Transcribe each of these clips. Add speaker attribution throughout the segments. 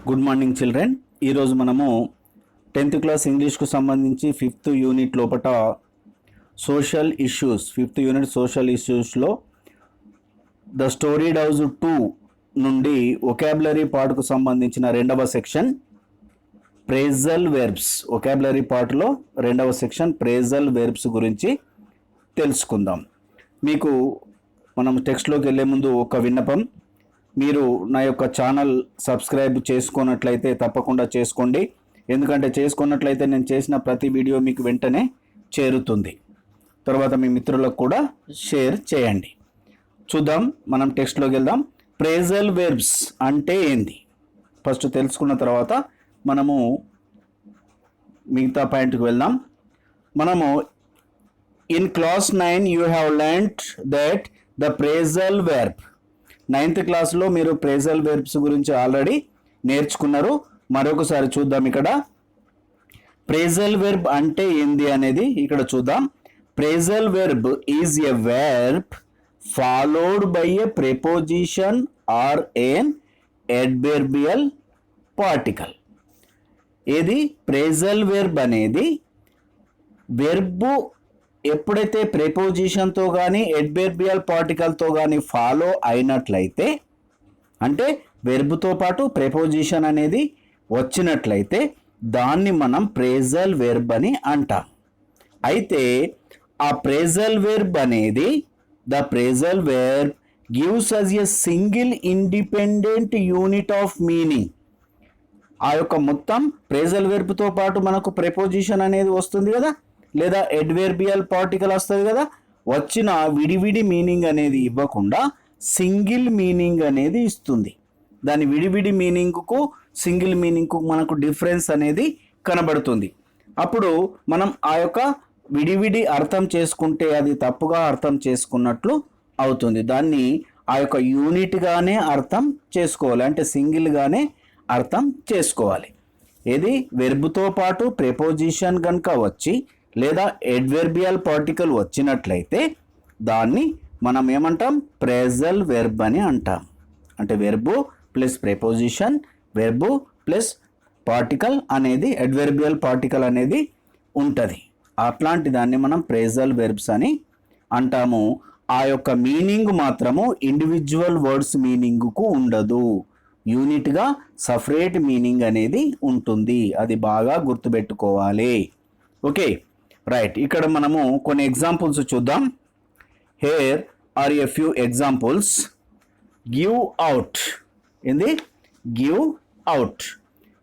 Speaker 1: Good morning children. ఈరోజు మనము 10th class ఇంగ్లీష్కు సంబంధించి 5th యూనిట్ లోపట social issues 5th unit social ఇష్యూస్లో ద స్టోరీడ్ హౌస్ 2 నుండి వొకాబులరీ పార్ట్కు సంబంధించిన రెండవ సెక్షన్ ప్రేజల్ వెర్బ్స్. వొకాబులరీ పార్ట్లో రెండవ సెక్షన్ ప్రేజల్ వెర్బ్స్ గురించి తెలుసుకుందాం. మీకు మనం టెక్స్ట్లోకి వెళ్ళే ముందు ఒక విన్నపం, మీరు నా యొక్క ఛానల్ సబ్స్క్రైబ్ చేసుకున్నట్లయితే తప్పకుండా చేసుకోండి. ఎందుకంటే చేసుకున్నట్లయితే నేను చేసిన ప్రతి వీడియో మీకు వెంటనే చేరుతుంది. తర్వాత మీ మిత్రులకు కూడా షేర్ చేయండి. చూద్దాం, మనం టెక్స్ట్లోకి వెళ్దాం. ప్రేజల్ వెర్బ్స్ అంటే ఏంది ఫస్ట్ తెలుసుకున్న తర్వాత మనము మిగతా పాయింట్కి వెళ్దాం. మనము in class 9 you have learned that the phrasal verb. 9th క్లాస్లో మీరు ప్రేజల్ వెర్బ్స్ గురించి ఆల్రెడీ నేర్చుకున్నారు. మరొకసారి చూద్దాం. ఇక్కడ ప్రేజల్ వెర్బ్ అంటే ఏంది అనేది ఇక్కడ చూద్దాం. Phrasal verb is a verb followed by a preposition or an adverbial particle. ఏది ప్రేజల్ వెర్బ్ అనేది వెర్బు ఎప్పుడైతే ప్రిపోజిషన్తో కానీ అడ్వర్బియల్ పార్టికల్తో కానీ ఫాలో అయినట్లయితే, అంటే వెర్బుతో పాటు ప్రిపోజిషన్ అనేది వచ్చినట్లయితే దాన్ని మనం ప్రేజల్ వెర్బ్ అని అంటాం. అయితే ఆ ప్రేజల్ వెర్బ్ అనేది the phrasal verb gives us a single independent unit of meaning. ఆ యొక్క మొత్తం ప్రేజల్ వెర్బ్తో పాటు మనకు ప్రిపోజిషన్ అనేది వస్తుంది కదా, లేదా అడ్వర్బియల్ పార్టికల్ వస్తుంది కదా. వచ్చిన విడివిడి మీనింగ్ అనేది ఇవ్వకుండా సింగిల్ మీనింగ్ అనేది ఇస్తుంది. దాని విడివిడి మీనింగ్కు సింగిల్ మీనింగ్కు మనకు డిఫరెన్స్ అనేది కనబడుతుంది. అప్పుడు మనం ఆ యొక్క విడివిడి అర్థం చేసుకుంటే అది తప్పుగా అర్థం చేసుకున్నట్లు అవుతుంది. దాన్ని ఆ యొక్క యూనిట్గానే అర్థం చేసుకోవాలి, అంటే సింగిల్గానే అర్థం చేసుకోవాలి. ఏది వెర్బుతో పాటు ప్రిపోజిషన్ కనుక వచ్చి లేదా అడ్వర్బియల్ పార్టికల్ వచ్చినట్లయితే దాన్ని మనం ఏమంటాం, ప్రేజల్ వెర్బ్ అని అంటాం. అంటే verb plus preposition, verb plus particle అనేది అడ్వర్బియల్ పార్టికల్ అనేది ఉంటుంది. అట్లాంటి దాన్ని మనం ప్రేజల్ వెర్బ్స్ అని అంటాము. ఆ యొక్క మీనింగ్ మాత్రము ఇండివిజువల్ వర్డ్స్ మీనింగ్కు ఉండదు, యూనిట్గా సపరేట్ మీనింగ్ అనేది ఉంటుంది. అది బాగా గుర్తుపెట్టుకోవాలి. Okay, right. ఇక్కడ మనము కొన్ని ఎగ్జాంపుల్స్ చూద్దాం. Here are a few examples. Give out. ఏంది గివ్ అవుట్?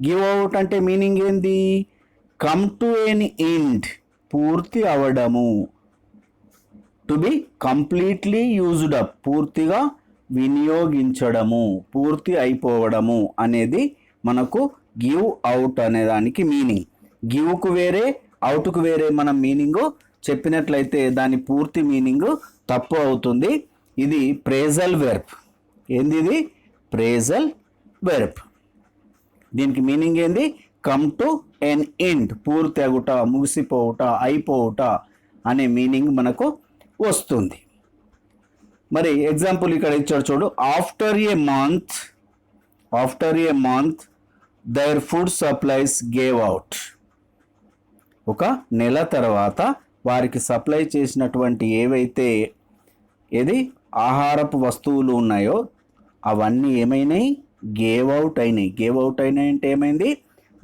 Speaker 1: గివ్ అవుట్ అంటే మీనింగ్ ఏంది? కమ్ టు ఎన్ ఎండ్, పూర్తి అవడము. To be completely used up, పూర్తిగా వినియోగించడము, పూర్తి అయిపోవడము అనేది మనకు గివ్ అవుట్ అనే దానికి మీనింగ్. గివ్కు వేరే, అవుట్కు వేరే మనం మీనింగ్ చెప్పినట్లయితే దాని పూర్తి మీనింగ్ తప్పు అవుతుంది. ఇది ప్రేజల్ వెర్బ్. ఏంది ఇది? Phrasal verb. దీనికి మీనింగ్ ఏంది? కమ్ టు ఎన్ ఎండ్, పూర్తి అగుట, ముగిసిపోవుట, అయిపోవుట అనే మీనింగ్ మనకు వస్తుంది. మరి ఎగ్జాంపుల్ ఇక్కడ ఇచ్చాడు చూడు. After A month their food supplies gave out. ఒక నెల తర్వాత వారికి సప్లై చేసినటువంటి ఏవైతే ఆహారపు వస్తువులు ఉన్నాయో అవన్నీ ఏమైనాయి? గేవ్ అవుట్ అయినాయి. గేవ్ అవుట్ అయినాయి అంటే ఏమైంది?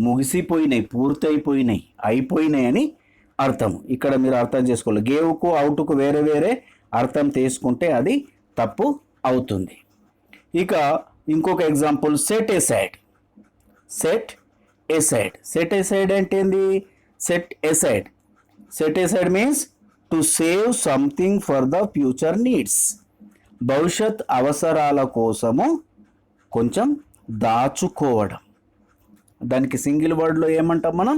Speaker 1: ముగిసిపోయినాయి, పూర్తయిపోయినాయి, అయిపోయినాయి అని అర్థం. ఇక్కడ మీరు అర్థం చేసుకోవాలి. గేవ్కు అవుట్కు వేరే వేరే అర్థం తీసుకుంటే అది తప్పు అవుతుంది. ఇక ఇంకొక example, set aside. Set aside. Set aside అంటే ఏంది? Set aside. Set aside means to save something for the future needs. భవిష్యత్ అవసరాల కోసము కొంచెం దాచుకోవడం. దానికి సింగిల్ వర్డ్లో ఏమంటాం మనం?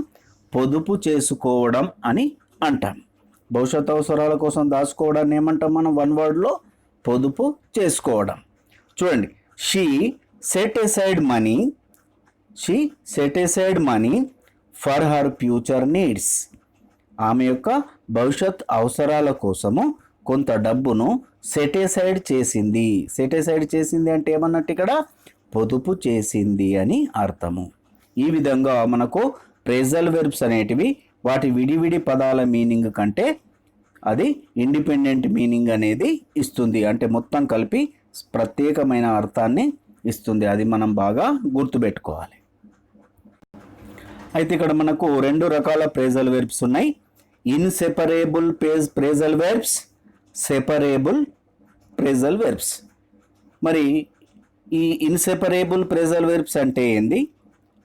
Speaker 1: పొదుపు చేసుకోవడం అని అంటాం. భవిష్యత్ అవసరాల కోసం దాచుకోవడాన్ని ఏమంటాం మనం? వన్ వర్డ్లో పొదుపు చేసుకోవడం. చూడండి, she said aside money for her future needs. ఆమె యొక్క భవిష్యత్ అవసరాల కోసము కొంత డబ్బును సెట్ ఎసైడ్ చేసింది. సెట్ ఎసైడ్ చేసింది అంటే ఏమన్నట్టు? ఇక్కడ పొదుపు చేసింది అని అర్థము. ఈ విధంగా మనకు ప్రేజల్ వెర్బ్స్ అనేటివి వాటి విడివిడి పదాల మీనింగ్ కంటే అది ఇండిపెండెంట్ మీనింగ్ అనేది ఇస్తుంది. అంటే మొత్తం కలిపి ప్రత్యేకమైన అర్థాన్ని ఇస్తుంది. అది మనం బాగా గుర్తుపెట్టుకోవాలి. అయితే ఇక్కడ మనకు 2 రకాల ప్రేజల్ వెర్బ్స్ ఉన్నాయి. ఇన్సెపరేబుల్ ప్రేజల్ వెర్బ్స్, సెపరేబుల్ ప్రేజల్ వెర్బ్స్. మరి ఈ ఇన్సెపరేబుల్ ప్రేజల్ వెర్బ్స్ అంటే ఏంది,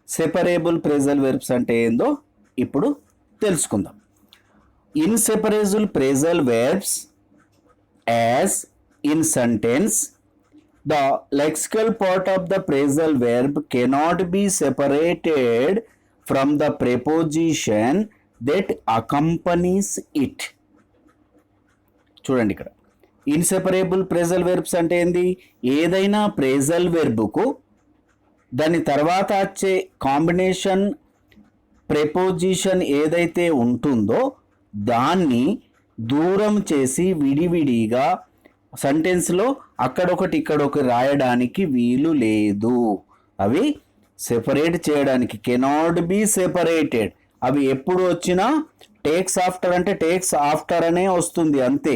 Speaker 1: సెపరేబుల్ ప్రేజల్ వెర్బ్స్ అంటే ఏందో ఇప్పుడు తెలుసుకుందాం. Inseparable phrasal verbs as in sentence the lexical part of the phrasal verb cannot be separated from the preposition that accompanies it. చూడండి, ఇక్కడ ఇన్సెపరేబుల్ ప్రేజల్ వెర్బ్స్ అంటే ఏంది, ఏదైనా ప్రేజల్ వెర్బ్కు దాని తర్వాత వచ్చే కాంబినేషన్ ప్రెపోజిషన్ ఏదైతే ఉంటుందో దాన్ని దూరం చేసి విడివిడిగా సెంటెన్స్లో అక్కడొకటి ఇక్కడొకటి రాయడానికి వీలు లేదు. అవి సెపరేట్ చేయడానికి కెనాట్ బి సెపరేటెడ్. అవి ఎప్పుడు వచ్చినా టేక్స్ ఆఫ్టర్ అంటే టేక్స్ ఆఫ్టర్ అనే వస్తుంది అంతే.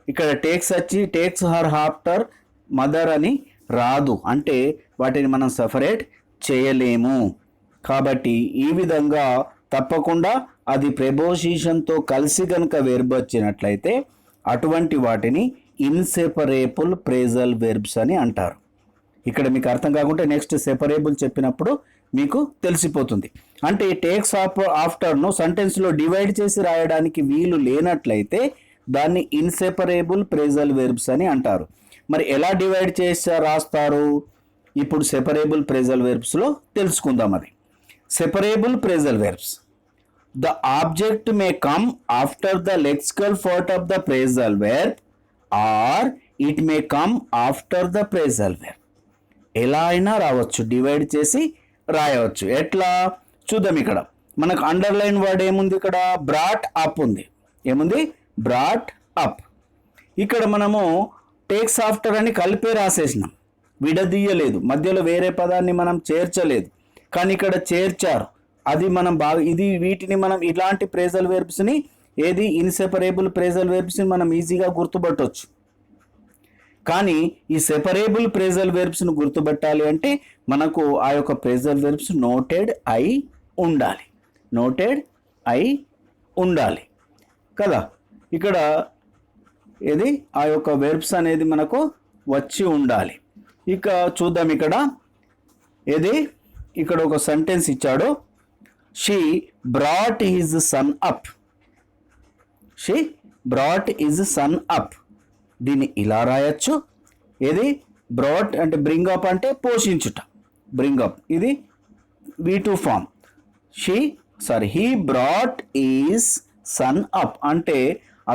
Speaker 1: ఇక్కడ టేక్స్ వచ్చి టేక్స్ హర్ ఆఫ్టర్ మదర్ అని రాదు. అంటే వాటిని మనం సెపరేట్ చేయలేము. కాబట్టి ఈ విధంగా తప్పకుండా అది ప్రెపోజిషన్తో కలిసి కనుక వెర్బ్ వచ్చినట్లయితే అటువంటి వాటిని ఇన్సెపరేబుల్ ప్రేజల్ వెర్బ్స్ అని అంటారు. ఇక్కడ మీకు అర్థం కాకుంటే నెక్స్ట్ సెపరేబుల్ చెప్పినప్పుడు మీకు తెలిసిపోతుంది. అంటే టేక్స్ ఆఫ్టర్ను సెంటెన్స్లో డివైడ్ చేసి రాయడానికి వీలు లేనట్లయితే దాన్ని ఇన్సెపరేబుల్ ప్రేజల్ వెర్బ్స్ అని అంటారు. మరి ఎలా డివైడ్ చేసి రాస్తారు, ఇప్పుడు సెపరేబుల్ ప్రేజల్ వెర్బ్స్లో తెలుసుకుందాం. అది separable phrasal verbs, the object may come after the lexical part of the phrasal verb or it may come after the phrasal verb. ఎలా అయినా రావచ్చు, డివైడ్ చేసి రాయవచ్చు. ఎట్లా చూద్దాం. ఇక్కడ మనకు అండర్లైన్ వర్డ్ ఏముంది, ఇక్కడ బ్రాట్ అప్ ఉంది. ఏముంది, బ్రాట్ అప్. ఇక్కడ మనము టేక్స్ ఆఫ్టర్ అని కలిపే రాసేసినాం, విడదీయలేదు, మధ్యలో వేరే పదాన్ని మనం చేర్చలేదు. కానీ ఇక్కడ చేర్చారు. అది మనం బాగా వీటిని మనం ఇలాంటి ప్రేజల్ వెర్బ్స్ని ఏది ఇన్సెపరేబుల్ ప్రేజల్ వెర్బ్స్ని మనం ఈజీగా గుర్తుపట్టవచ్చు. కానీ ఈ సెపరేబుల్ ప్రేజల్ వెర్బ్స్ను గుర్తుపట్టాలి అంటే మనకు ఆ యొక్క ప్రేజల్ వెర్బ్స్ నోటెడ్ అయి ఉండాలి. నోటెడ్ అయి ఉండాలి కదా. ఇక్కడ ఏది ఆ యొక్క వెర్బ్స్ అనేది మనకు వచ్చి ఉండాలి. ఇక చూద్దాం. ఇక్కడ ఏది ఇక్కడ ఒక సెంటెన్స్ ఇచ్చాడు, she brought his sun up. She brought his sun up. దీన్ని ఇలా రాయొచ్చు. ఏది బ్రాట్ అంటే బ్రింగ్ అప్ అంటే పోషించుట, బ్రింగ్ అప్. ఇది V2 form. He brought is son up అంటే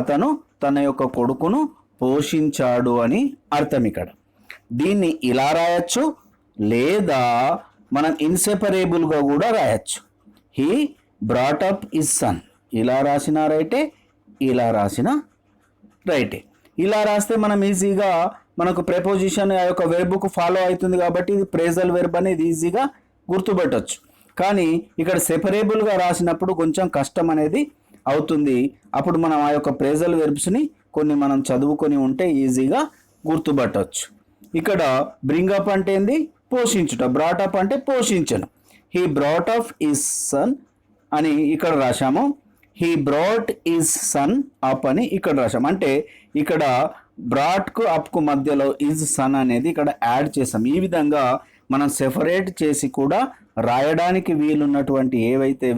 Speaker 1: అతను తన యొక్క కొడుకును పోషించాడు అని అర్థం. ఇక్కడ దీన్ని ఇలా రాయొచ్చు, లేదా మనం ఇన్సెపరేబుల్గా కూడా రాయొచ్చు. He brought up his son. ఇలా రాసిన రైటే, ఇలా రాసిన రైటే. ఇలా రాస్తే మనం ఈజీగా మనకు ప్రెపోజిషన్ ఆ యొక్క వెర్బ్కు ఫాలో అవుతుంది కాబట్టి ఇది ప్రేజల్ వెర్బ్ అనేది ఈజీగా గుర్తుపెట్టవచ్చు. కానీ ఇక్కడ సెపరేబుల్గా రాసినప్పుడు కొంచెం కష్టం అనేది అవుతుంది. అప్పుడు మనం ఆ యొక్క ప్రేజల్ వెర్బ్స్ని కొన్ని మనం చదువుకొని ఉంటే ఈజీగా గుర్తుపట్టవచ్చు. ఇక్కడ బ్రింగ్ అప్ అంటే ఏంది, పోషించుట. బ్రాట్ అప్ అంటే పోషించను. He brought up is son అని ఇక్కడ రాశాము. He brought is son up అని ఇక్కడ రాశాం. అంటే ఇక్కడ బ్రాట్కు అప్కు మధ్యలో ఈజ్ సన్ అనేది ఇక్కడ యాడ్ చేసాం. ఈ విధంగా మనం సెపరేట్ చేసి కూడా రాయడానికి వీలున్నటువంటి ఏవైతే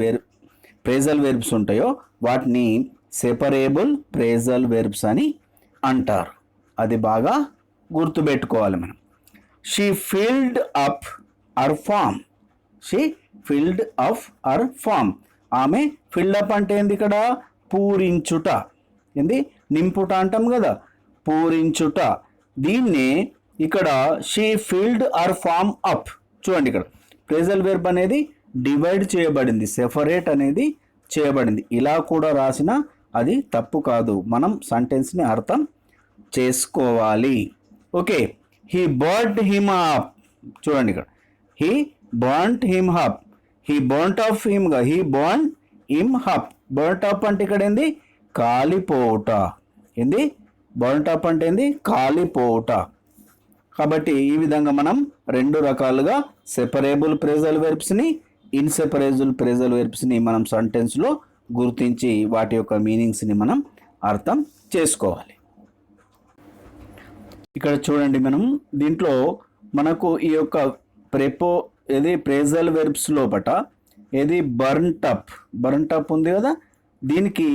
Speaker 1: ప్రేజల్ వెర్బ్స్ ఉంటాయో వాటిని సెపరేబుల్ ప్రేజల్ వెర్బ్స్ అని అంటారు. అది బాగా గుర్తుపెట్టుకోవాలి మనం. She filled up her form. She filled up her form. ఆమె ఫిల్డ్ అప్ అంటే ఏంది, ఇక్కడ పూరించుట. ఏంది, నింపుట అంటాం కదా, పూరించుట. దీన్ని ఇక్కడ she filled her form up. చూడండి, ఇక్కడ ప్రేజల్ వెర్బ్ అనేది డివైడ్ చేయబడింది, సెపరేట్ అనేది చేయబడింది. ఇలా కూడా రాసినా అది తప్పు కాదు. మనం సెంటెన్స్ని అర్థం చేసుకోవాలి. Okay, he burned him up. చూడండి ఇక్కడ he burnt him up, he burnt off హిమ్గా he burn him up. Burnt up అంటే ఇక్కడ ఏంది కాలిపోవుట. ఏంది బర్న్ట్ అప్ అంటే ఏంది కాలిపోవుట. కాబట్టి ఈ విధంగా మనం రెండు రకాలుగా సెపరేబుల్ ప్రేజల్ వెర్బ్స్ని, ఇన్సెపరేబుల్ ప్రేజల్ వెర్బ్స్ని మనం సెంటెన్స్లో గుర్తించి వాటి యొక్క మీనింగ్స్ని మనం అర్థం చేసుకోవాలి. ఇక్కడ చూడండి, మనం దీంట్లో మనకు ఈ యొక్క ప్రేజల్ వెర్బ్స్ లోపట ఏది బర్న్ట్ అప్ ఉంది కదా, దీనికి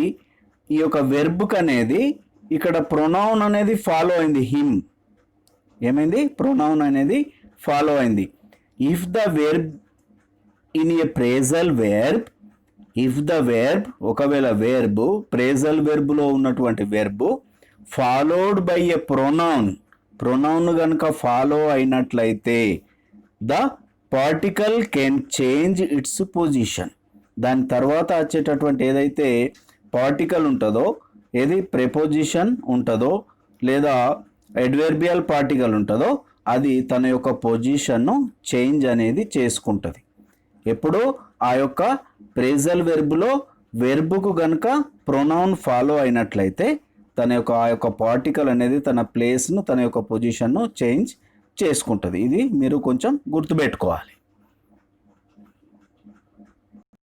Speaker 1: ఈ యొక్క వెర్బ్కి అనేది ఇక్కడ ప్రొనౌన్ అనేది ఫాలో అయింది. హిమ్ ఏమైంది, ప్రొనౌన్ అనేది ఫాలో అయింది. If the verb in a phrasal verb, if the verb ఒకవేళ వెర్బ్ ప్రేజల్ వెర్బ్లో ఉన్నటువంటి verb followed by A pronoun కనుక ఫాలో అయినట్లయితే the particle can change it's position. దాని తర్వాత వచ్చేటటువంటి ఏదైతే పార్టికల్ ఉంటుందో, ఏది ప్రెపోజిషన్ ఉంటుందో లేదా అడ్వర్బియల్ పార్టికల్ ఉంటుందో, అది తన యొక్క పొజిషన్ను చేంజ్ అనేది చేసుకుంటుంది. ఎప్పుడు ఆ యొక్క ప్రేజల్ వెర్బ్లో వెర్బ్కు కనుక ప్రొనౌన్ ఫాలో అయినట్లయితే ఆ యొక్క పార్టికల్ అనేది తన ప్లేస్ను, తన యొక్క పొజిషన్ను చేంజ్ చేసుకుంటుంది. ఇది మీరు కొంచెం గుర్తుపెట్టుకోవాలి.